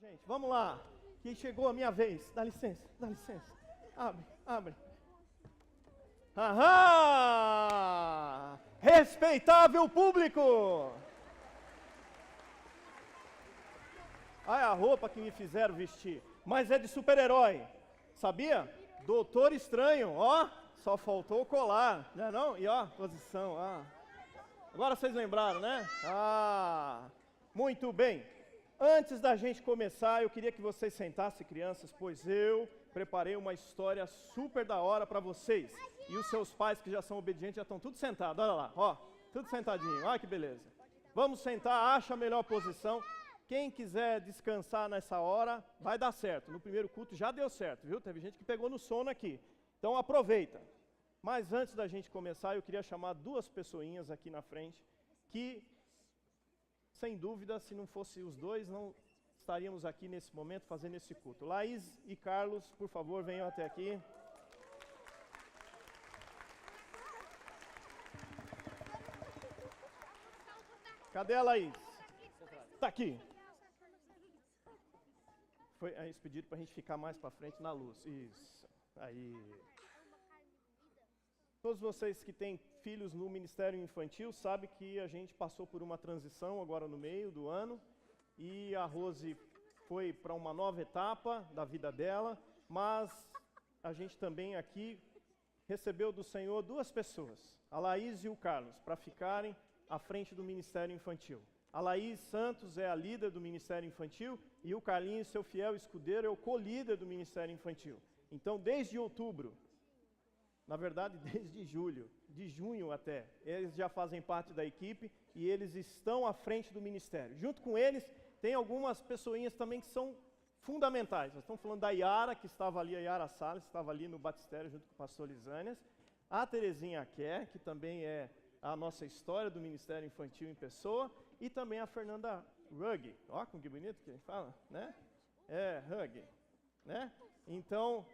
Gente, vamos lá. Que chegou a minha vez. Dá licença, dá licença. Abre, abre. Aham! Respeitável público! Olha a roupa que me fizeram vestir. Mas é de super-herói. Sabia? Doutor Estranho, ó. Só faltou colar, né não? E ó, posição, ó. Agora vocês lembraram, né? Ah, muito bem. Antes da gente começar, eu queria que vocês sentassem, crianças, pois eu preparei uma história super da hora para vocês. E os seus pais, que já são obedientes, já estão tudo sentados. Olha lá, ó, tudo sentadinho. Olha que beleza. Vamos sentar, acha a melhor posição. Quem quiser descansar nessa hora, vai dar certo. No primeiro culto já deu certo, viu? Teve gente que pegou no sono aqui. Então aproveita. Mas antes da gente começar, eu queria chamar duas pessoinhas aqui na frente, que, sem dúvida, se não fosse os dois, não estaríamos aqui nesse momento fazendo esse culto. Laís e Carlos, por favor, venham até aqui. Cadê a Laís? Tá aqui. Foi eles pediram para a gente ficar mais para frente na luz. Isso. Aí. Todos vocês que têm filhos no Ministério Infantil sabem que a gente passou por uma transição agora no meio do ano e a Rose foi para uma nova etapa da vida dela, mas a gente também aqui recebeu do Senhor duas pessoas, a Laís e o Carlos, para ficarem à frente do Ministério Infantil. A Laís Santos é a líder do Ministério Infantil e o Carlinhos, seu fiel escudeiro, é o co-líder do Ministério Infantil. Então, desde outubro, na verdade, desde junho até, eles já fazem parte da equipe e eles estão à frente do ministério. Junto com eles, tem algumas pessoinhas também que são fundamentais. Nós estamos falando da Yara, que estava ali, a Yara Salles, estava ali no batistério junto com o pastor Lisânias. A Terezinha Quer, que também é a nossa história do Ministério Infantil em pessoa. E também a Fernanda Rugg. Ó, como que bonito que ele fala, né? É, Rugg, né? Então,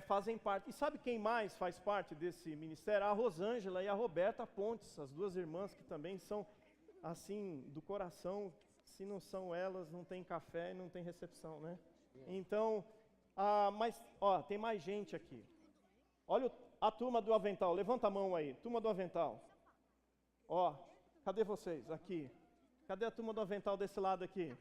fazem parte. E sabe quem mais faz parte desse ministério? A Rosângela e a Roberta Pontes, as duas irmãs que também são, assim, do coração. Se não são elas, não tem café e não tem recepção, né? Então, mas, ó, tem mais gente aqui. Olha a turma do avental, levanta a mão aí, turma do avental. Ó, cadê vocês? Aqui. Cadê a turma do avental desse lado aqui?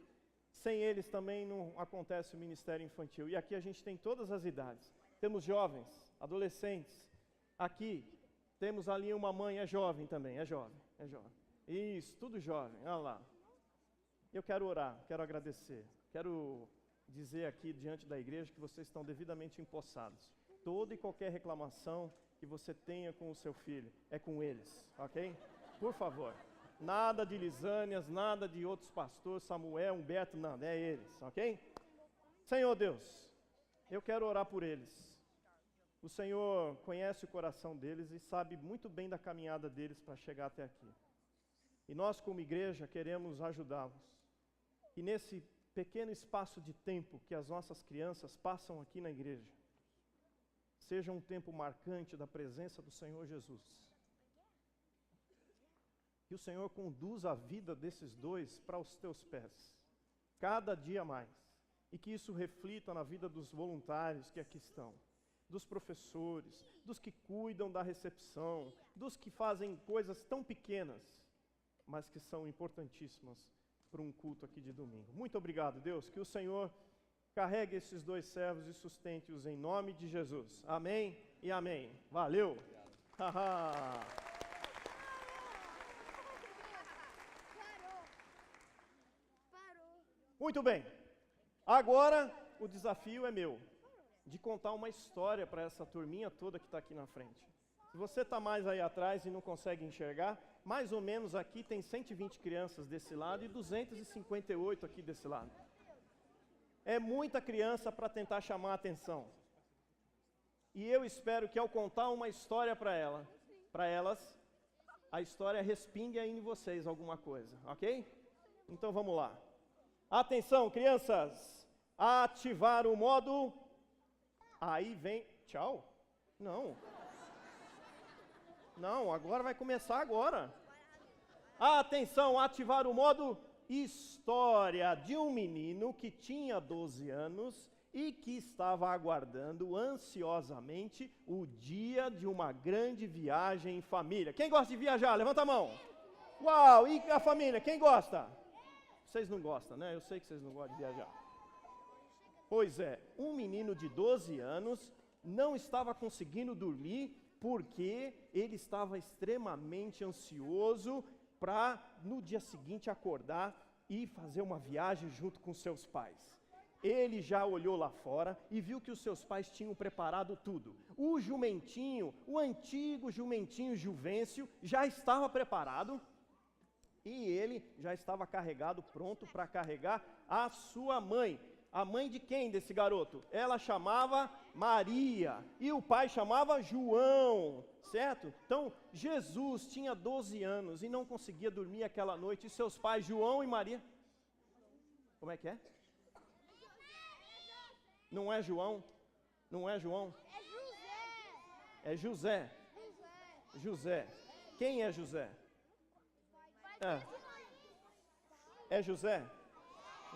Sem eles também não acontece o ministério infantil. E aqui a gente tem todas as idades. Temos jovens, adolescentes. Aqui temos ali uma mãe, é jovem também, é jovem. Isso, tudo jovem, olha lá. Eu quero orar, quero agradecer. Quero dizer aqui diante da igreja que vocês estão devidamente empossados. Toda e qualquer reclamação que você tenha com o seu filho, é com eles, ok? Por favor. Nada de Lisânias, nada de outros pastores, Samuel, Humberto, não, é eles, ok? Senhor Deus, eu quero orar por eles. O Senhor conhece o coração deles e sabe muito bem da caminhada deles para chegar até aqui. E nós, como igreja, queremos ajudá-los. E nesse pequeno espaço de tempo que as nossas crianças passam aqui na igreja, seja um tempo marcante da presença do Senhor Jesus. Que o Senhor conduza a vida desses dois para os teus pés, cada dia mais. E que isso reflita na vida dos voluntários que aqui estão, dos professores, dos que cuidam da recepção, dos que fazem coisas tão pequenas, mas que são importantíssimas para um culto aqui de domingo. Muito obrigado, Deus, que o Senhor carregue esses dois servos e sustente-os em nome de Jesus. Amém e amém. Valeu! Muito bem, agora o desafio é meu, de contar uma história para essa turminha toda que está aqui na frente. Se você está mais aí atrás e não consegue enxergar, mais ou menos aqui tem 120 crianças desse lado e 258 aqui desse lado. É muita criança para tentar chamar a atenção. E eu espero que ao contar uma história para elas, a história respingue aí em vocês alguma coisa, ok? Então vamos lá. Atenção, crianças, ativar o modo. Aí vem, tchau. Não, agora vai começar agora. Atenção, ativar o modo História de um menino que tinha 12 anos e que estava aguardando ansiosamente o dia de uma grande viagem em família. Quem gosta de viajar? Levanta a mão. Uau, e a família? Quem gosta? Vocês não gostam, né? Eu sei que vocês não gostam de viajar. Pois é, um menino de 12 anos não estava conseguindo dormir porque ele estava extremamente ansioso para no dia seguinte acordar e fazer uma viagem junto com seus pais. Ele já olhou lá fora e viu que os seus pais tinham preparado tudo. O jumentinho, o antigo jumentinho Juvencio, já estava preparado e ele já estava carregado, pronto para carregar a sua mãe. A mãe de quem desse garoto? Ela chamava Maria e o pai chamava João, certo? Então, Jesus tinha 12 anos e não conseguia dormir aquela noite. E seus pais, João e Maria? Como é que é? Não é João? Não é João? É José. José. Quem é José? É José?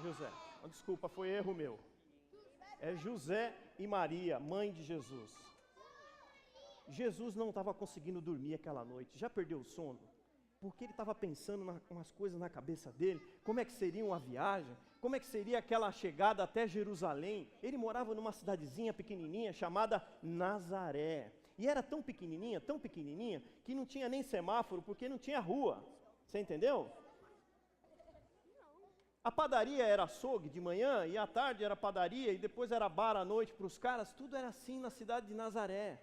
José. Desculpa, foi erro meu. É José e Maria, mãe de Jesus. Jesus não estava conseguindo dormir aquela noite. Já perdeu o sono? Porque ele estava pensando umas coisas na cabeça dele. Como é que seria uma viagem? Como é que seria aquela chegada até Jerusalém? Ele morava numa cidadezinha pequenininha chamada Nazaré. E era tão pequenininha, que não tinha nem semáforo, porque não tinha rua. Você entendeu? A padaria era açougue de manhã, e à tarde era padaria, e depois era bar à noite para os caras. Tudo era assim na cidade de Nazaré,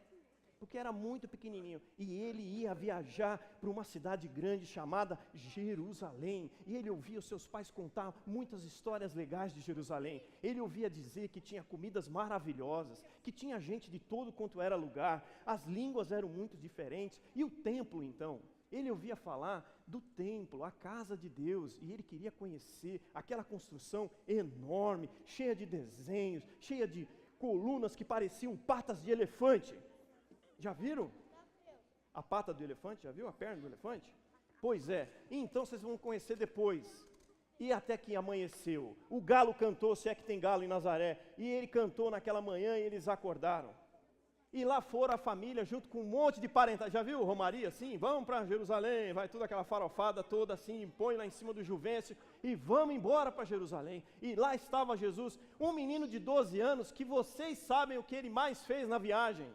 porque era muito pequenininho. E ele ia viajar para uma cidade grande chamada Jerusalém. E ele ouvia os seus pais contar muitas histórias legais de Jerusalém. Ele ouvia dizer que tinha comidas maravilhosas, que tinha gente de todo quanto era lugar. As línguas eram muito diferentes. E o templo, então? Ele ouvia falar do templo, a casa de Deus, e ele queria conhecer aquela construção enorme, cheia de desenhos, cheia de colunas que pareciam patas de elefante. Já viram? A pata do elefante, já viu a perna do elefante? Pois é, então vocês vão conhecer depois. E até que amanheceu, o galo cantou, se é que tem galo em Nazaré, e ele cantou naquela manhã e eles acordaram. E lá foram a família junto com um monte de parentagem. Já viu Romaria assim? Vamos para Jerusalém, vai toda aquela farofada toda assim, põe lá em cima do Juvencio e vamos embora para Jerusalém. E lá estava Jesus, um menino de 12 anos, que vocês sabem o que ele mais fez na viagem.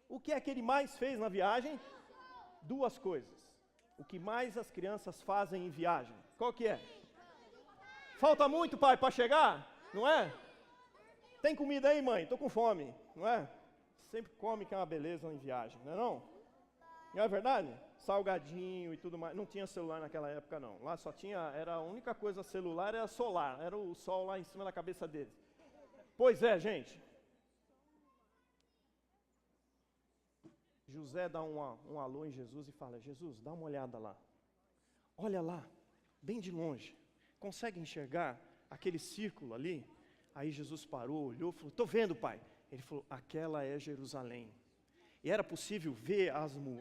O que é que ele mais fez na viagem? Duas coisas. O que mais as crianças fazem em viagem? Qual que é? Falta muito, pai, para chegar? Não é? Tem comida aí, mãe? Estou com fome, não é? Sempre come, que é uma beleza em viagem, não é não? Não é verdade? Salgadinho e tudo mais. Não tinha celular naquela época, não. Lá só tinha, era a única coisa celular, era solar. Era o sol lá em cima da cabeça deles. Pois é, gente. José dá um alô em Jesus e fala: Jesus, dá uma olhada lá. Olha lá, bem de longe. Consegue enxergar aquele círculo ali? Aí Jesus parou, olhou e falou: estou vendo, pai. Ele falou: aquela é Jerusalém. E era possível ver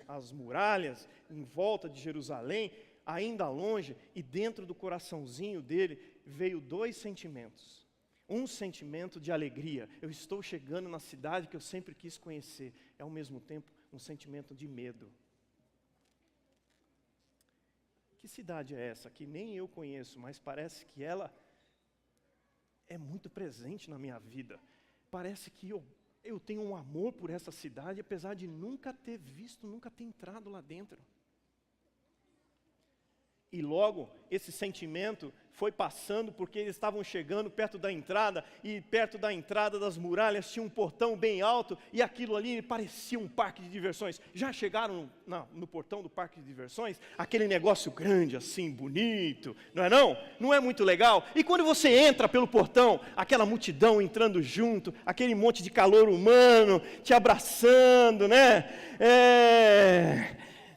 as muralhas em volta de Jerusalém, ainda longe, e dentro do coraçãozinho dele veio dois sentimentos. Um sentimento de alegria, eu estou chegando na cidade que eu sempre quis conhecer. É ao mesmo tempo um sentimento de medo. Que cidade é essa? Que nem eu conheço, mas parece que ela é muito presente na minha vida. Parece que eu tenho um amor por essa cidade, apesar de nunca ter visto, nunca ter entrado lá dentro. E logo, esse sentimento foi passando, porque eles estavam chegando perto da entrada, e perto da entrada das muralhas tinha um portão bem alto, e aquilo ali parecia um parque de diversões. Já chegaram no portão do parque de diversões? Aquele negócio grande assim, bonito, não é não? Não é muito legal? E quando você entra pelo portão, aquela multidão entrando junto, aquele monte de calor humano te abraçando, né?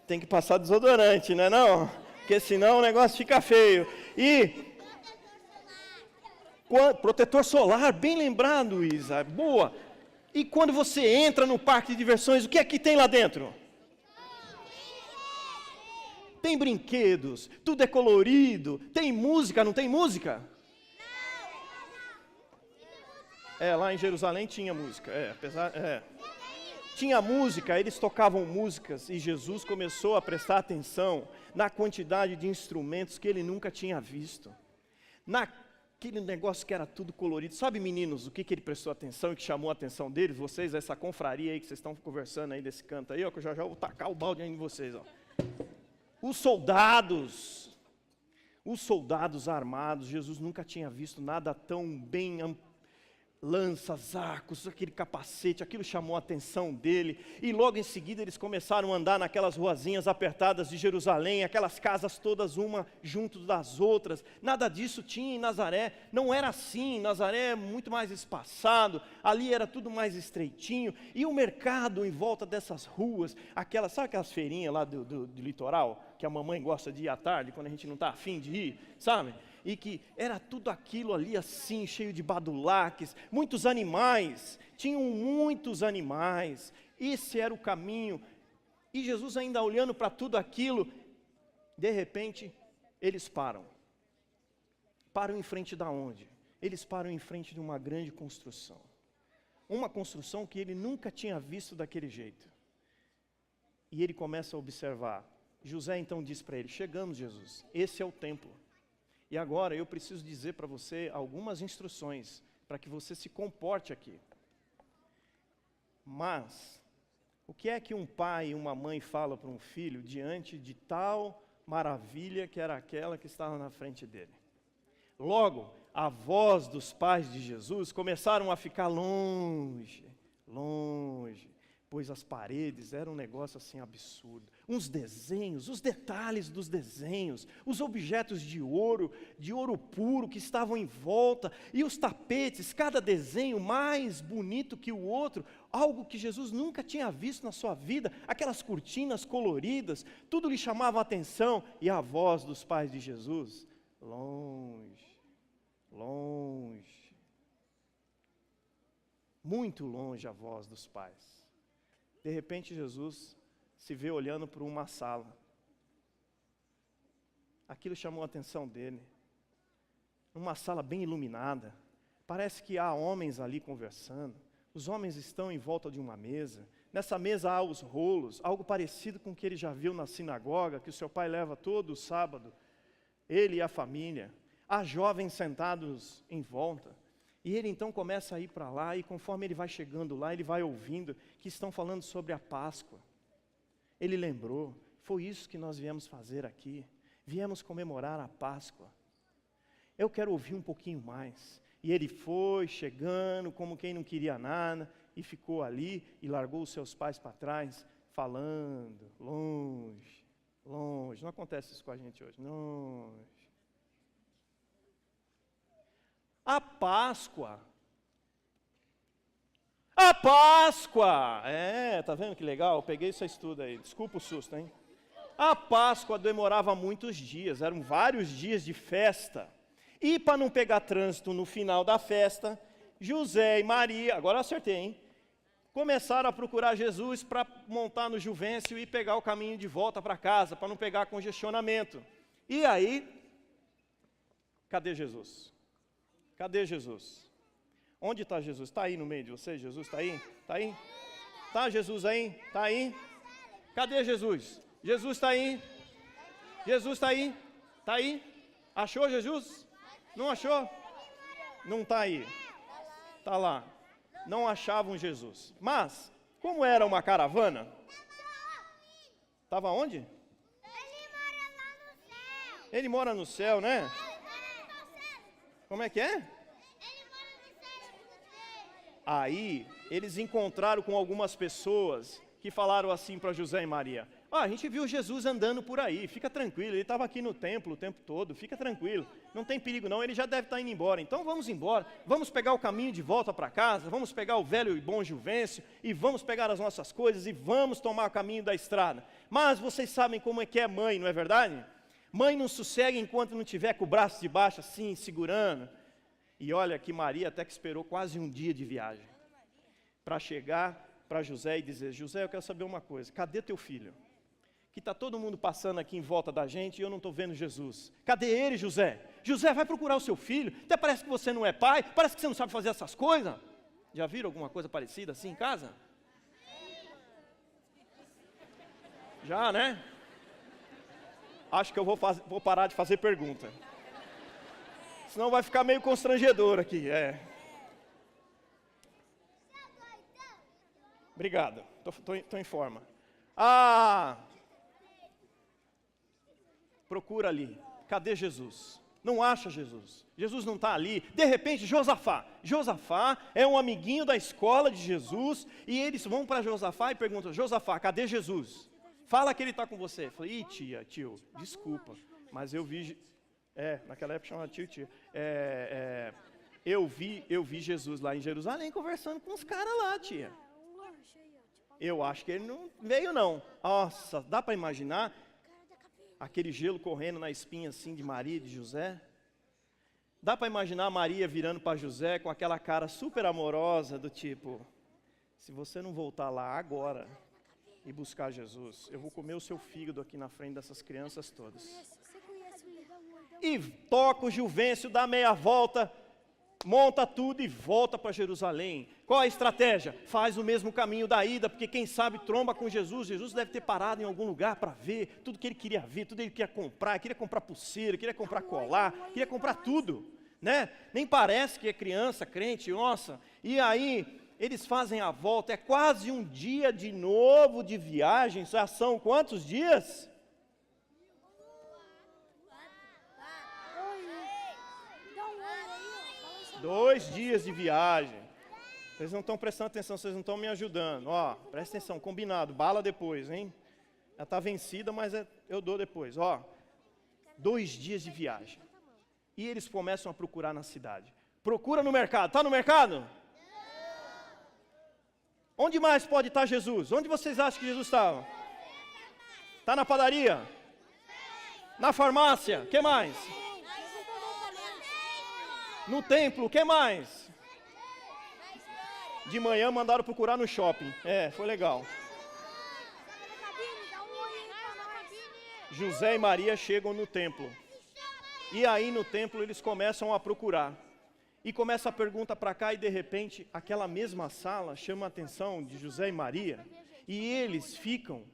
Tem que passar desodorante, não é não? Porque senão o negócio fica feio. E protetor solar, bem lembrado, Isa, boa. E quando você entra no parque de diversões, o que é que tem lá dentro? tem brinquedos, tudo é colorido, tem música, não tem música? Lá em Jerusalém tinha música, Tinha música, eles tocavam músicas e Jesus começou a prestar atenção na quantidade de instrumentos que ele nunca tinha visto. Naquele negócio que era tudo colorido. Sabe, meninos, o que ele prestou atenção e que chamou a atenção deles? Vocês, essa confraria aí que vocês estão conversando aí desse canto aí, ó, que eu já vou tacar o balde aí em vocês, ó. Os soldados armados, Jesus nunca tinha visto nada tão bem lanças, arcos, aquele capacete, aquilo chamou a atenção dele, e logo em seguida eles começaram a andar naquelas ruazinhas apertadas de Jerusalém, aquelas casas todas uma junto das outras. Nada disso tinha em Nazaré, não era assim. Nazaré é muito mais espaçado, ali era tudo mais estreitinho, e o mercado em volta dessas ruas, sabe aquelas feirinhas lá do litoral, que a mamãe gosta de ir à tarde, quando a gente não está afim de ir, sabe? E que era tudo aquilo ali assim, cheio de badulaques, muitos animais, tinham muitos animais, esse era o caminho, e Jesus ainda olhando para tudo aquilo, de repente, eles param em frente da onde? Eles param em frente de uma grande construção, uma construção que ele nunca tinha visto daquele jeito, e ele começa a observar. José então diz para ele: chegamos, Jesus, esse é o templo. E agora eu preciso dizer para você algumas instruções para que você se comporte aqui. Mas, o que é que um pai e uma mãe falam para um filho diante de tal maravilha que era aquela que estava na frente dele? Logo, a voz dos pais de Jesus começaram a ficar longe, pois as paredes eram um negócio assim absurdo. Uns desenhos, os detalhes dos desenhos, os objetos de ouro puro que estavam em volta, e os tapetes, cada desenho mais bonito que o outro, algo que Jesus nunca tinha visto na sua vida, aquelas cortinas coloridas, tudo lhe chamava a atenção, e a voz dos pais de Jesus, longe, muito longe a voz dos pais. De repente Jesus se vê olhando para uma sala. Aquilo chamou a atenção dele. Uma sala bem iluminada. Parece que há homens ali conversando. Os homens estão em volta de uma mesa. Nessa mesa há os rolos, algo parecido com o que ele já viu na sinagoga, que o seu pai leva todo sábado, ele e a família. Há jovens sentados em volta. E ele então começa a ir para lá, e conforme ele vai chegando lá, ele vai ouvindo que estão falando sobre a Páscoa. Ele lembrou: foi isso que nós viemos fazer aqui, viemos comemorar a Páscoa. Eu quero ouvir um pouquinho mais. E ele foi chegando como quem não queria nada, e ficou ali, e largou os seus pais para trás, falando, longe. Não acontece isso com a gente hoje, longe. A Páscoa, tá vendo que legal? Eu peguei esse estudo aí, desculpa o susto, hein? A Páscoa demorava muitos dias, eram vários dias de festa, e para não pegar trânsito no final da festa, José e Maria, agora eu acertei, hein? Começaram a procurar Jesus para montar no Juvencio e pegar o caminho de volta para casa, para não pegar congestionamento. E aí, cadê Jesus? Cadê Jesus? Onde está Jesus? Está aí no meio de vocês? Jesus está aí? Está aí? Está Jesus aí? Está aí? Cadê Jesus? Jesus está aí? Jesus está aí? Está aí? Achou Jesus? Não achou? Não está aí. Está lá. Não achavam Jesus. Mas, como era uma caravana, estava onde? Ele mora no céu, né? Como é que é? Aí, eles encontraram com algumas pessoas que falaram assim para José e Maria: a gente viu Jesus andando por aí, fica tranquilo, ele estava aqui no templo o tempo todo, fica tranquilo, não tem perigo não, ele já deve estar indo embora, então vamos embora, vamos pegar o caminho de volta para casa, vamos pegar o velho e bom Juvencio, e vamos pegar as nossas coisas, e vamos tomar o caminho da estrada. Mas vocês sabem como é que é mãe, não é verdade? Mãe não sossega enquanto não tiver com o braço de baixo assim, segurando. E olha que Maria até que esperou quase um dia de viagem para chegar para José e dizer: José, eu quero saber uma coisa, cadê teu filho? que está todo mundo passando aqui em volta da gente e eu não estou vendo Jesus. Cadê ele, José? José, vai procurar o seu filho. Até parece que você não é pai, parece que você não sabe fazer essas coisas. Já viram alguma coisa parecida assim em casa? Já, né? Acho que eu vou parar de fazer pergunta. Senão vai ficar meio constrangedor aqui, Obrigado, estou em forma. Procura ali, cadê Jesus? Não acha Jesus, Jesus não está ali. De repente, Josafá é um amiguinho da escola de Jesus, e eles vão para Josafá e perguntam, Josafá, cadê Jesus? Fala que ele está com você. Eu falei, tio, desculpa, mas eu vi, naquela época chamava tia, eu vi Jesus lá em Jerusalém conversando com os caras lá, tia. Eu acho que ele não veio não. Nossa, dá para imaginar aquele gelo correndo na espinha assim de Maria e de José? Dá para imaginar Maria virando para José com aquela cara super amorosa do tipo, se você não voltar lá agora e buscar Jesus, eu vou comer o seu fígado aqui na frente dessas crianças todas. E toca o Juvencio, dá meia volta, monta tudo e volta para Jerusalém. Qual a estratégia? Faz o mesmo caminho da ida, porque quem sabe tromba com Jesus. Jesus deve ter parado em algum lugar para ver tudo que ele queria ver, tudo que ele queria comprar pulseira, queria comprar colar, queria comprar tudo, né? Nem parece que é criança, crente, nossa. E aí, eles fazem a volta, é quase um dia de novo de viagem, já são quantos dias? 2 dias de viagem. Vocês não estão prestando atenção, vocês não estão me ajudando. Ó, presta atenção, combinado, bala depois, hein? Ela está vencida, mas eu dou depois. Ó, 2 dias de viagem. E eles começam a procurar na cidade. Procura no mercado. Está no mercado? Onde mais pode estar Jesus? Onde vocês acham que Jesus estava? Está na padaria? Na farmácia? O que mais? No templo, o que mais? De manhã mandaram procurar no shopping. Foi legal. José e Maria chegam no templo. E aí no templo eles começam a procurar. E começa a pergunta para cá e de repente aquela mesma sala chama a atenção de José e Maria. E eles ficam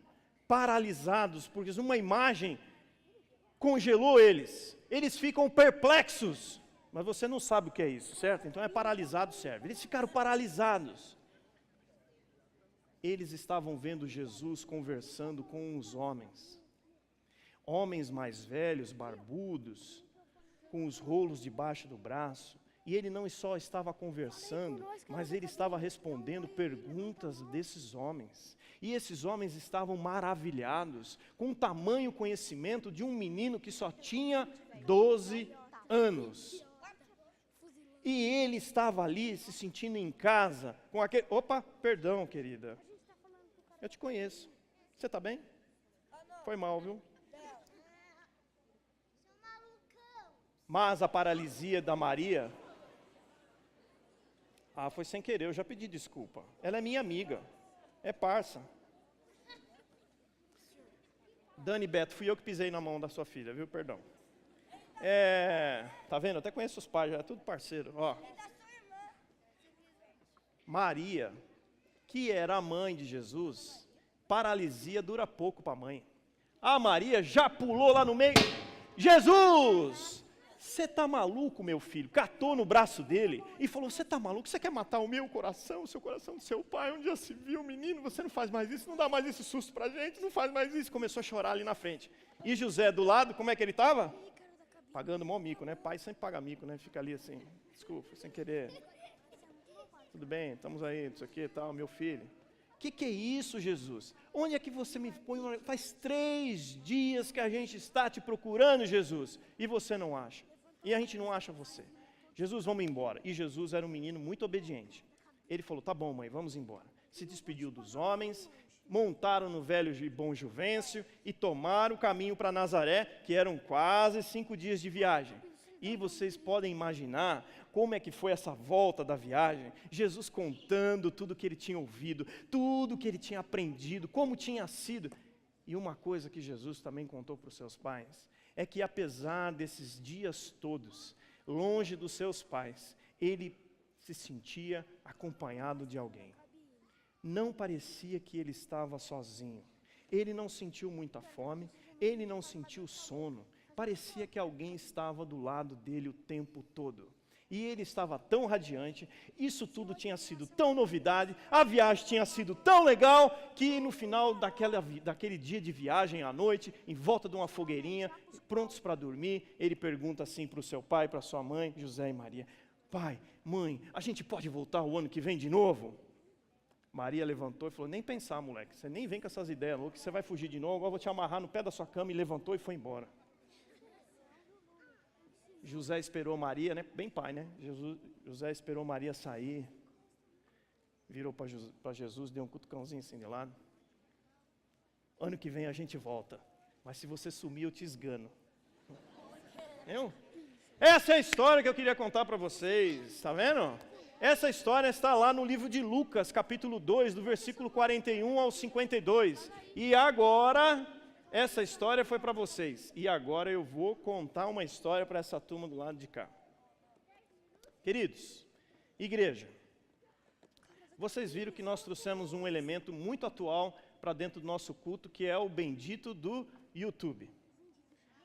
paralisados, porque uma imagem congelou eles. Eles ficam perplexos. Mas você não sabe o que é isso, certo? Então paralisado serve. Eles ficaram paralisados. Eles estavam vendo Jesus conversando com os homens. Homens mais velhos, barbudos, com os rolos debaixo do braço. E ele não só estava conversando, mas ele estava respondendo perguntas desses homens. E esses homens estavam maravilhados com o tamanho conhecimento de um menino que só tinha 12 anos. E ele estava ali se sentindo em casa com aquele... Opa, perdão, querida. Eu te conheço. Você está bem? Foi mal, viu? Mas a paralisia da Maria... foi sem querer, eu já pedi desculpa. Ela é minha amiga. É parça. Dani Beto, fui eu que pisei na mão da sua filha, viu? Perdão. Tá vendo? Eu até conheço os pais, já é tudo parceiro. Ó. Maria, que era a mãe de Jesus, paralisia dura pouco para a mãe. A Maria já pulou lá no meio. Jesus! Você está maluco, meu filho? Catou no braço dele e falou, você está maluco? Você quer matar o meu coração, o seu coração do seu pai? Onde já se viu, menino? Você não faz mais isso, não dá mais esse susto para a gente, não faz mais isso. Começou a chorar ali na frente. E José do lado, como é que ele estava? Pagando mó mico, né? Pai sempre paga mico, né? Fica ali assim, desculpa, sem querer. Tudo bem, estamos aí, isso aqui e tal, meu filho. O que é isso, Jesus? Onde é que você me põe? Faz 3 dias que a gente está te procurando, Jesus, e você não acha. E a gente não acha você. Jesus, vamos embora. E Jesus era um menino muito obediente. Ele falou, tá bom, mãe, vamos embora. Se despediu dos homens, montaram no velho e bom Juvencio e tomaram o caminho para Nazaré, que eram quase 5 dias de viagem. E vocês podem imaginar como é que foi essa volta da viagem, Jesus contando tudo que ele tinha ouvido, tudo que ele tinha aprendido, como tinha sido. E uma coisa que Jesus também contou para os seus pais, é que apesar desses dias todos, longe dos seus pais, ele se sentia acompanhado de alguém. Não parecia que ele estava sozinho. Ele não sentiu muita fome, ele não sentiu sono. Parecia que alguém estava do lado dele o tempo todo. E ele estava tão radiante, isso tudo tinha sido tão novidade, a viagem tinha sido tão legal, que no final daquele dia de viagem à noite, em volta de uma fogueirinha, prontos para dormir, ele pergunta assim para o seu pai, para a sua mãe, José e Maria: pai, mãe, a gente pode voltar o ano que vem de novo? Maria levantou e falou: nem pensar, moleque, você nem vem com essas ideias loucas, você vai fugir de novo, agora eu vou te amarrar no pé da sua cama. E levantou e foi embora. José esperou Maria, né? Bem pai, né? José esperou Maria sair, virou para Jesus, deu um cutucãozinho assim de lado. Ano que vem a gente volta, mas se você sumir eu te esgano. Viu? Essa é a história que eu queria contar para vocês, tá vendo? Essa história está lá no livro de Lucas, capítulo 2, do versículo 41 ao 52. E agora, essa história foi para vocês. E agora eu vou contar uma história para essa turma do lado de cá. Queridos, igreja, vocês viram que nós trouxemos um elemento muito atual para dentro do nosso culto, que é o bendito do YouTube.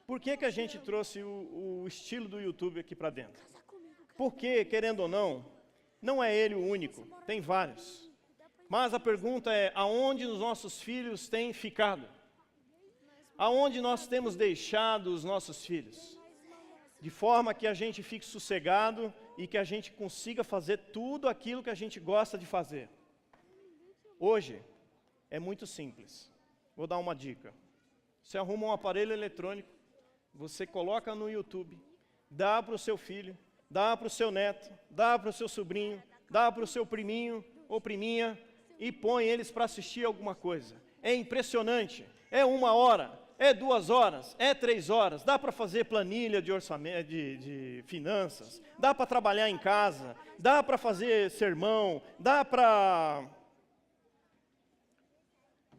Por que a gente trouxe o estilo do YouTube aqui para dentro? Porque, querendo ou não é ele o único, tem vários. Mas a pergunta é: aonde os nossos filhos têm ficado? Aonde nós temos deixado os nossos filhos? De forma que a gente fique sossegado e que a gente consiga fazer tudo aquilo que a gente gosta de fazer. Hoje, é muito simples. Vou dar uma dica. Você arruma um aparelho eletrônico, você coloca no YouTube, dá para o seu filho, dá para o seu neto, dá para o seu sobrinho, dá para o seu priminho ou priminha e põe eles para assistir alguma coisa. É impressionante. É 1 hora, é 2 horas, é 3 horas. Dá para fazer planilha de orçamento, de finanças, dá para trabalhar em casa, dá para fazer sermão, dá para...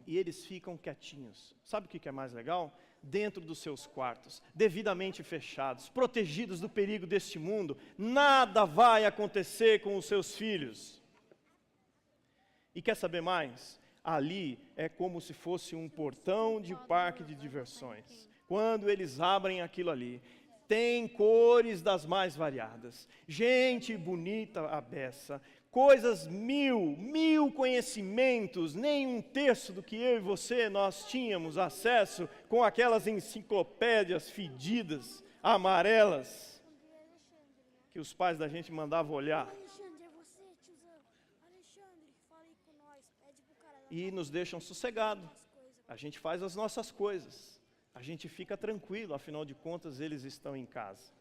E eles ficam quietinhos. Sabe o que é mais legal? Dentro dos seus quartos, devidamente fechados, protegidos do perigo deste mundo, nada vai acontecer com os seus filhos. E quer saber mais? Ali é como se fosse um portão de parque de diversões. Quando eles abrem aquilo ali, tem cores das mais variadas, gente bonita à beça, coisas mil conhecimentos, nem 1/3 do que eu e você nós tínhamos acesso com aquelas enciclopédias fedidas, amarelas, que os pais da gente mandavam olhar. E nos deixam sossegados. A gente faz as nossas coisas, a gente fica tranquilo, afinal de contas eles estão em casa.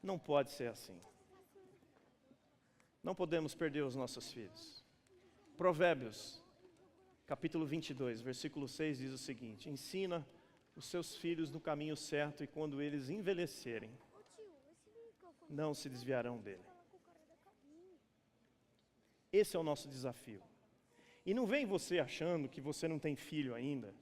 Não pode ser assim. Não podemos perder os nossos filhos. Provérbios, capítulo 22, versículo 6 diz o seguinte: ensina os seus filhos no caminho certo e quando eles envelhecerem, não se desviarão dele. Esse é o nosso desafio. E não vem você achando que você não tem filho ainda,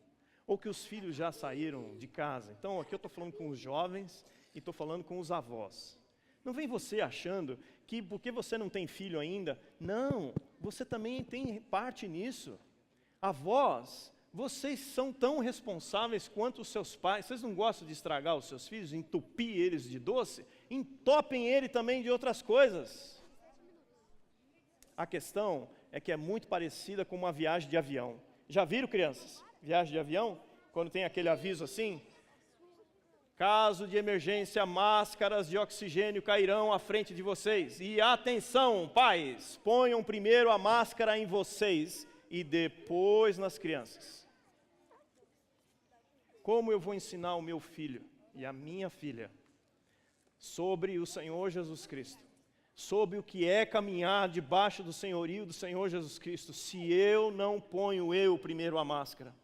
ou que os filhos já saíram de casa. Então aqui eu estou falando com os jovens e estou falando com os avós. Não vem você achando que porque você não tem filho ainda, não, você também tem parte nisso. Avós, vocês são tão responsáveis quanto os seus pais. Vocês não gostam de estragar os seus filhos, entupir eles de doce? Entopem ele também de outras coisas. A questão é que é muito parecida com uma viagem de avião. Já viram, crianças? Viagem de avião? Quando tem aquele aviso assim? Caso de emergência, máscaras de oxigênio cairão à frente de vocês. E atenção, pais, ponham primeiro a máscara em vocês e depois nas crianças. Como eu vou ensinar o meu filho e a minha filha sobre o Senhor Jesus Cristo, sobre o que é caminhar debaixo do senhorio do Senhor Jesus Cristo, se eu não ponho primeiro a máscara?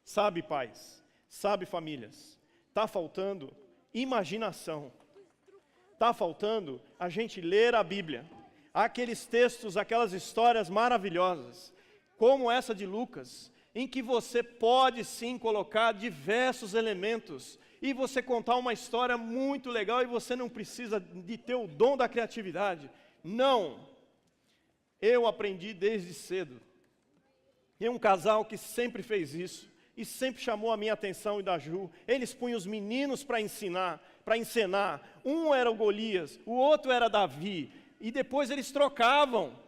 Sabe, pais? Sabe, famílias, está faltando imaginação, está faltando a gente ler a Bíblia, aqueles textos, aquelas histórias maravilhosas. como essa de Lucas, em que você pode sim colocar diversos elementos e você contar uma história muito legal e você não precisa de ter o dom da criatividade. Não. Eu aprendi desde cedo. E um casal que sempre fez isso e sempre chamou a minha atenção e da Ju. Eles punham os meninos para encenar. Um era o Golias, o outro era Davi. E depois eles trocavam.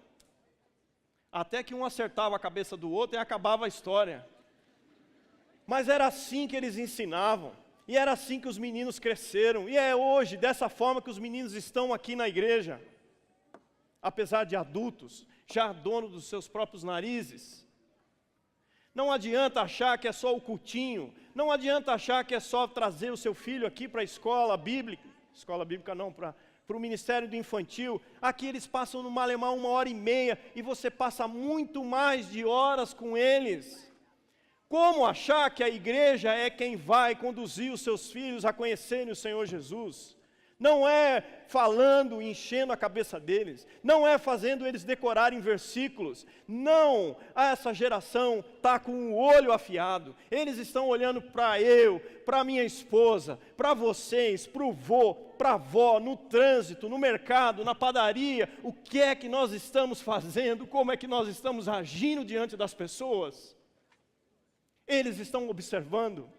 Até que um acertava a cabeça do outro e acabava a história. Mas era assim que eles ensinavam. E era assim que os meninos cresceram. E é hoje, dessa forma, que os meninos estão aqui na igreja. Apesar de adultos, já donos dos seus próprios narizes. Não adianta achar que é só o cultinho. Não adianta achar que é só trazer o seu filho aqui para a escola bíblica. Escola bíblica não, para o ministério do infantil. Aqui eles passam no Malemar 1h30 e você passa muito mais de horas com eles. Como achar que a igreja é quem vai conduzir os seus filhos a conhecerem o Senhor Jesus? Não é falando, enchendo a cabeça deles. Não é fazendo eles decorarem versículos. Não, essa geração está com o olho afiado. Eles estão olhando para eu, para minha esposa, para vocês, para o vô, para a avó, no trânsito, no mercado, na padaria. O que é que nós estamos fazendo? Como é que nós estamos agindo diante das pessoas? Eles estão observando.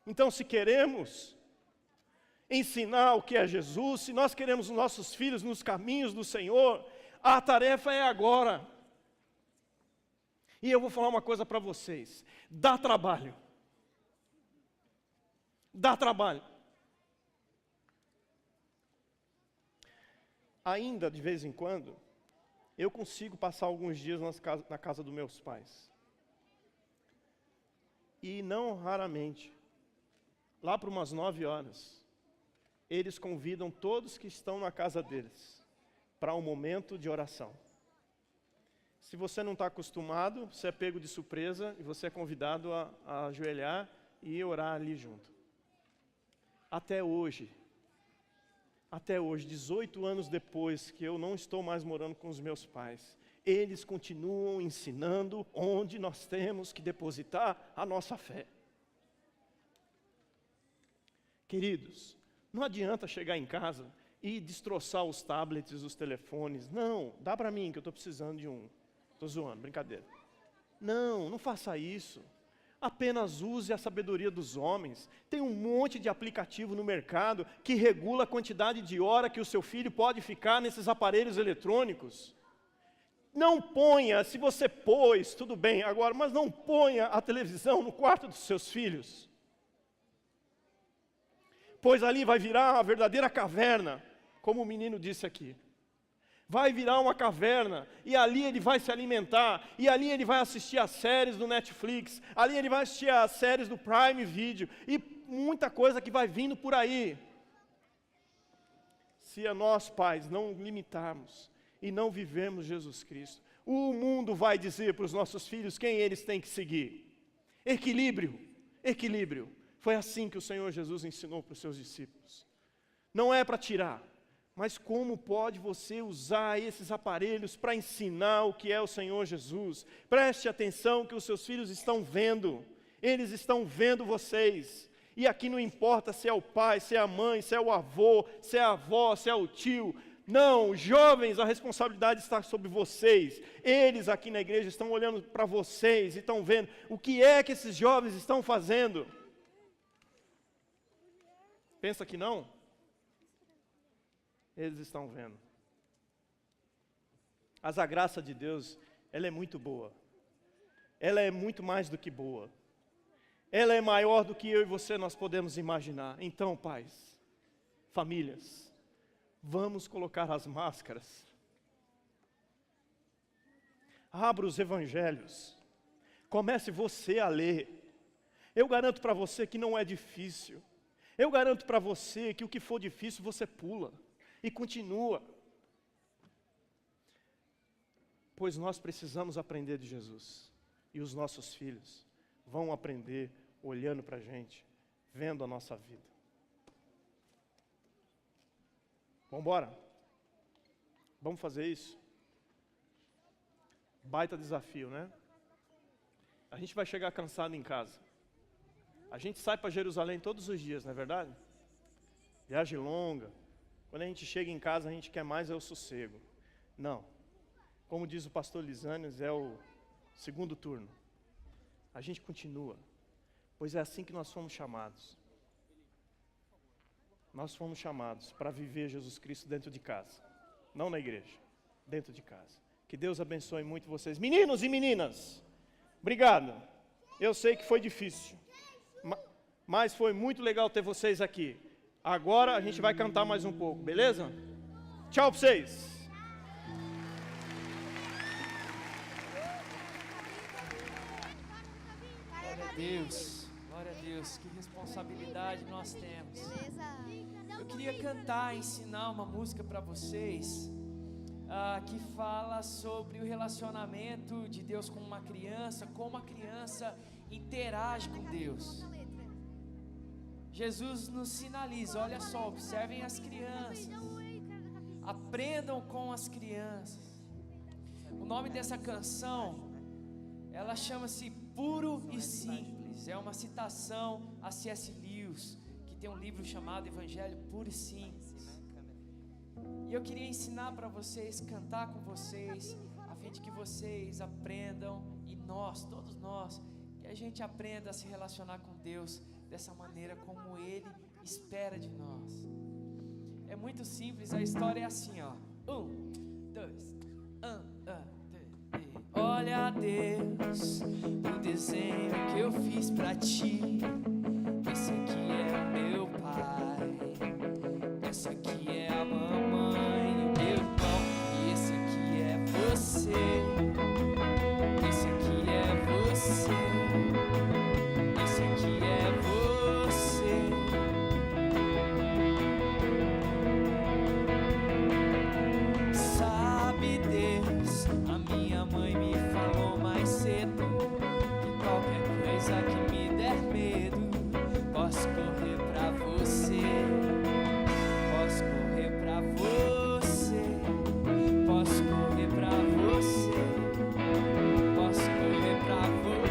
Então, se queremos ensinar o que é Jesus, se nós queremos os nossos filhos nos caminhos do Senhor, a tarefa é agora. E eu vou falar uma coisa para vocês: dá trabalho. Dá trabalho. Ainda de vez em quando, eu consigo passar alguns dias na casa dos meus pais. E não raramente, lá por umas 9 horas, eles convidam todos que estão na casa deles para um momento de oração. Se você não está acostumado, você é pego de surpresa e você é convidado a ajoelhar e orar ali junto. Até hoje, 18 anos depois que eu não estou mais morando com os meus pais, eles continuam ensinando onde nós temos que depositar a nossa fé. Queridos, não adianta chegar em casa e destroçar os tablets, os telefones. Não, dá para mim que eu estou precisando de um. Estou zoando, brincadeira. Não faça isso. Apenas use a sabedoria dos homens. Tem um monte de aplicativo no mercado que regula a quantidade de hora que o seu filho pode ficar nesses aparelhos eletrônicos. Não ponha, se você pôs, tudo bem, agora, mas não ponha a televisão no quarto dos seus filhos. Pois ali vai virar uma verdadeira caverna, como o menino disse aqui. Vai virar uma caverna, e ali ele vai se alimentar, e ali ele vai assistir as séries do Netflix, ali ele vai assistir as séries do Prime Video, e muita coisa que vai vindo por aí. Se a nós, pais, não limitarmos e não vivermos Jesus Cristo, o mundo vai dizer para os nossos filhos quem eles têm que seguir. Equilíbrio, equilíbrio. Foi assim que o Senhor Jesus ensinou para os seus discípulos. Não é para tirar, mas como pode você usar esses aparelhos para ensinar o que é o Senhor Jesus? Preste atenção que os seus filhos estão vendo. Eles estão vendo vocês. E aqui não importa se é o pai, se é a mãe, se é o avô, se é a avó, se é o tio. Não, jovens, a responsabilidade está sobre vocês. Eles aqui na igreja estão olhando para vocês e estão vendo o que é que esses jovens estão fazendo. Pensa que não? Eles estão vendo. Mas a graça de Deus, ela é muito boa. Ela é muito mais do que boa. Ela é maior do que eu e você nós podemos imaginar. Então, pais, famílias, vamos colocar as máscaras. Abra os evangelhos. Comece você a ler. Eu garanto para você que não é difícil. Eu garanto para você que o que for difícil você pula e continua. Pois nós precisamos aprender de Jesus. E os nossos filhos vão aprender olhando para a gente, vendo a nossa vida. Vamos embora? Vamos fazer isso? Baita desafio, né? A gente vai chegar cansado em casa. A gente sai para Jerusalém todos os dias, não é verdade? Viagem longa. Quando a gente chega em casa, a gente quer mais é o sossego. Não. Como diz o pastor Lisânios, é o segundo turno. A gente continua. Pois é assim que nós fomos chamados. Nós fomos chamados para viver Jesus Cristo dentro de casa. Não na igreja, dentro de casa. Que Deus abençoe muito vocês. Meninos e meninas, obrigado. Eu sei que foi difícil, mas foi muito legal ter vocês aqui. Agora a gente vai cantar mais um pouco, beleza? Tchau para vocês. Glória a Deus, que responsabilidade nós temos. Eu queria cantar, ensinar uma música para vocês que fala sobre o relacionamento de Deus com uma criança, como a criança interage com Deus. Jesus nos sinaliza, olha só, observem as crianças, aprendam com as crianças. O nome dessa canção, ela chama-se Puro e Simples, é uma citação a C.S. Lewis, que tem um livro chamado Evangelho Puro e Simples. E eu queria ensinar para vocês, cantar com vocês, a fim de que vocês aprendam, e nós, todos nós, que a gente aprenda a se relacionar com Deus dessa maneira como Ele espera de nós. É muito simples, a história é assim, ó. 1, 2, 3. Olha, Deus, o desenho que eu fiz pra ti. Esse aqui é o meu pai, essa aqui é a mamãe e o meu irmão, e esse aqui é você, esse aqui é você, esse aqui é você. Sabe, Deus, a minha mãe me falou mais cedo que qualquer coisa que me der medo, posso correr pra você, posso correr pra você, posso correr pra você, posso correr pra você.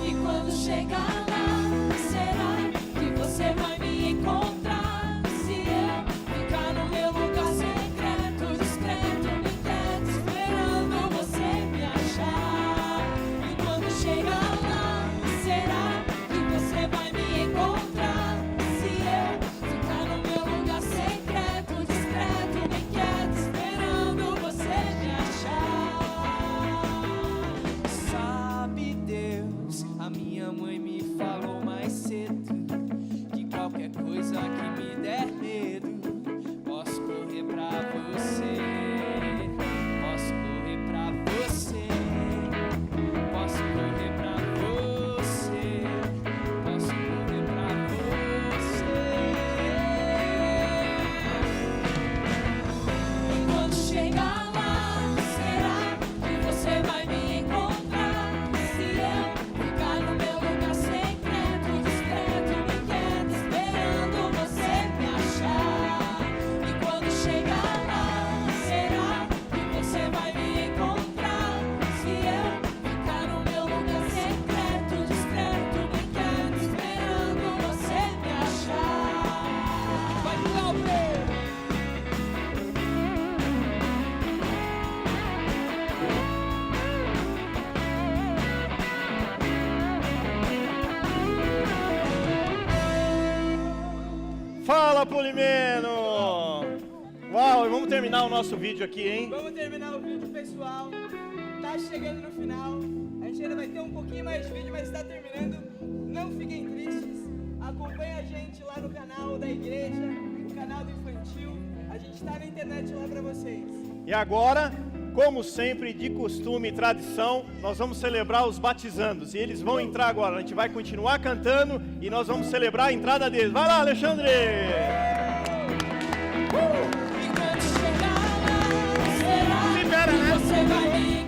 E quando chegar lá, será que você vai me encontrar? Se eu ficar no meu lugar secreto, discreto, me quieto, esperando você me achar. E quando chegar lá, será que você vai me encontrar? Se eu ficar no meu lugar secreto, discreto, me quieto, esperando você me achar. Sabe, Deus, a minha mãe me falou mais cedo que qualquer coisa que me der medo, posso correr pra você, posso correr pra você, posso correr pra você, posso correr pra você. E quando chegar lá, será que você vai me encontrar? Se eu ficar no meu lugar secreto, discreto, me quieto, esperando você me achar. E quando chegar lá, será que você vai me encontrar? Se eu ficar no meu lugar secreto, discreto, me quieto, esperando você me achar. Vai, Cláudio! Fala, Polimeno! Uau, e vamos terminar o nosso vídeo aqui, hein? Vamos terminar o vídeo, pessoal. Tá chegando no final. A gente ainda vai ter um pouquinho mais de vídeo, mas está terminando. Não fiquem tristes. Acompanhe a gente lá no canal da igreja, no canal do infantil. A gente tá na internet lá pra vocês. E agora, como sempre, de costume e tradição, nós vamos celebrar os batizandos. E eles vão entrar agora. A gente vai continuar cantando e nós vamos celebrar a entrada deles. Vai lá, Alexandre! E quando chegar lá, será Libera, que né? você vai me